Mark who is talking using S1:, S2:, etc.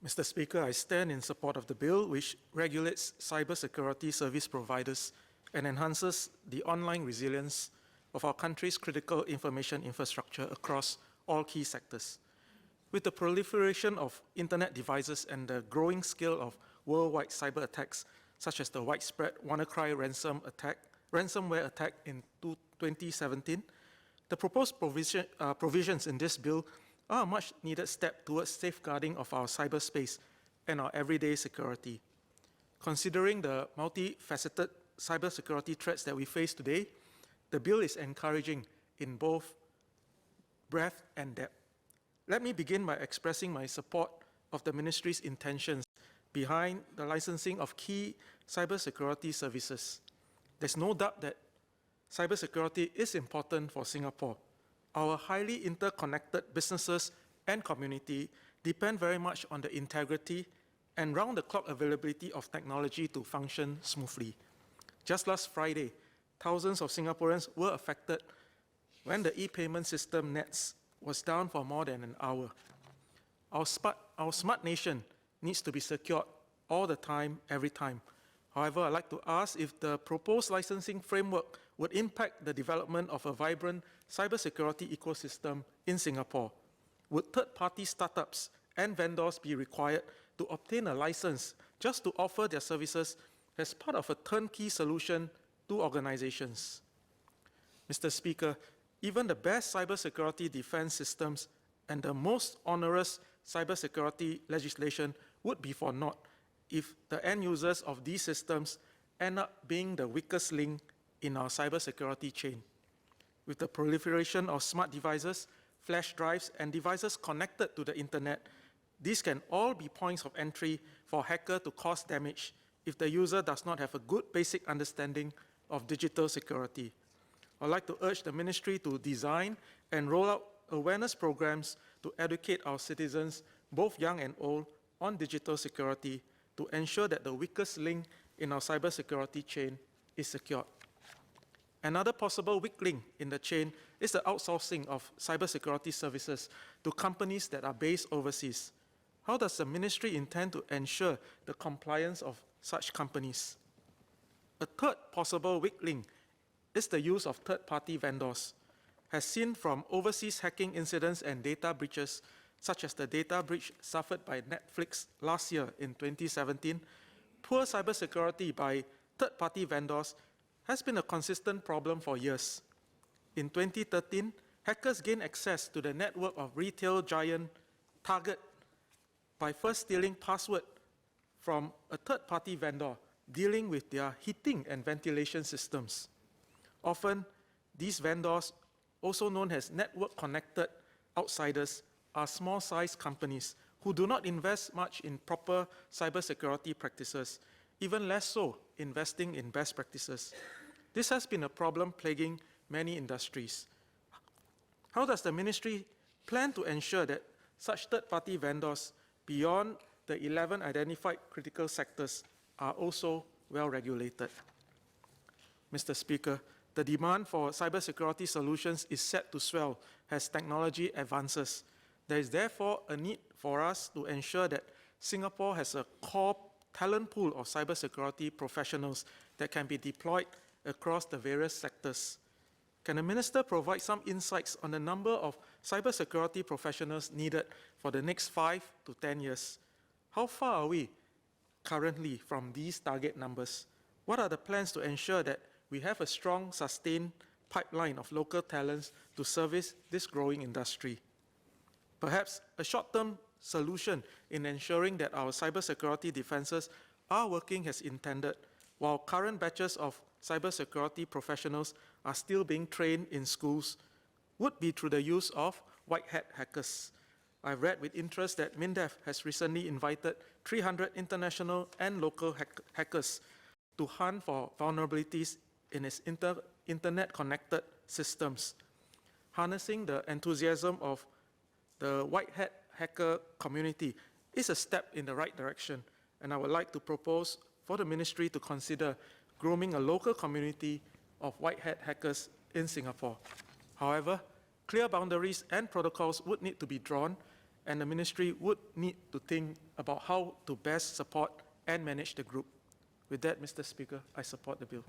S1: Mr. Speaker, I stand in support of the bill which regulates cybersecurity service providers and enhances the online resilience of our country's critical information infrastructure across all key sectors. With the proliferation of internet devices and the growing scale of worldwide cyber attacks, such as the widespread WannaCry ransomware attack in 2017, the proposed provisions in this bill are a much needed step towards safeguarding of our cyberspace and our everyday security. Considering the multifaceted cybersecurity threats that we face today, the bill is encouraging in both breadth and depth. Let me begin by expressing my support of the Ministry's intentions behind the licensing of key cybersecurity services. There's no doubt that cybersecurity is important for Singapore. Our highly interconnected businesses and community depend very much on the integrity and round-the-clock availability of technology to function smoothly. Just last Friday, thousands of Singaporeans were affected when the e-payment system NETS was down for more than an hour. Our smart nation needs to be secured all the time, every time. However, I'd like to ask if the proposed licensing framework would impact the development of a vibrant cybersecurity ecosystem in Singapore. Would third-party startups and vendors be required to obtain a license just to offer their services as part of a turnkey solution to organizations? Mr. Speaker, even the best cybersecurity defense systems and the most onerous cybersecurity legislation would be for naught if the end users of these systems end up being the weakest link in our cybersecurity chain. With the proliferation of smart devices, flash drives, and devices connected to the internet, these can all be points of entry for a hacker to cause damage if the user does not have a good basic understanding of digital security. I'd like to urge the Ministry to design and roll out awareness programs to educate our citizens, both young and old, on digital security to ensure that the weakest link in our cybersecurity chain is secured. Another possible weak link in the chain is the outsourcing of cybersecurity services to companies that are based overseas. How does the Ministry intend to ensure the compliance of such companies? A third possible weak link is the use of third-party vendors. As seen from overseas hacking incidents and data breaches, such as the data breach suffered by Netflix last year in 2017, poor cybersecurity by third-party vendors has been a consistent problem for years. In 2013, hackers gained access to the network of retail giant Target by first stealing password from a third-party vendor dealing with their heating and ventilation systems. Often, these vendors, also known as network-connected outsiders, are small-sized companies who do not invest much in proper cybersecurity practices, even less so investing in best practices. This has been a problem plaguing many industries. How does the Ministry plan to ensure that such third-party vendors, beyond the 11 identified critical sectors, are also well regulated? Mr. Speaker, the demand for cybersecurity solutions is set to swell as technology advances. There is therefore a need for us to ensure that Singapore has a core talent pool of cybersecurity professionals that can be deployed across the various sectors. Can the Minister provide some insights on the number of cybersecurity professionals needed for the next 5 to 10 years? How far are we currently from these target numbers? What are the plans to ensure that we have a strong, sustained pipeline of local talents to service this growing industry? Perhaps a short-term solution in ensuring that our cybersecurity defenses are working as intended, while current batches of cybersecurity professionals are still being trained in schools, would be through the use of white hat hackers. I've read with interest that MINDEF has recently invited 300 international and local hackers to hunt for vulnerabilities in its internet-connected systems. Harnessing the enthusiasm of the white hat hacker community is a step in the right direction, and I would like to propose for the Ministry to consider grooming a local community of white hat hackers in Singapore. However, clear boundaries and protocols would need to be drawn, and the Ministry would need to think about how to best support and manage the group. With that, Mr. Speaker, I support the bill.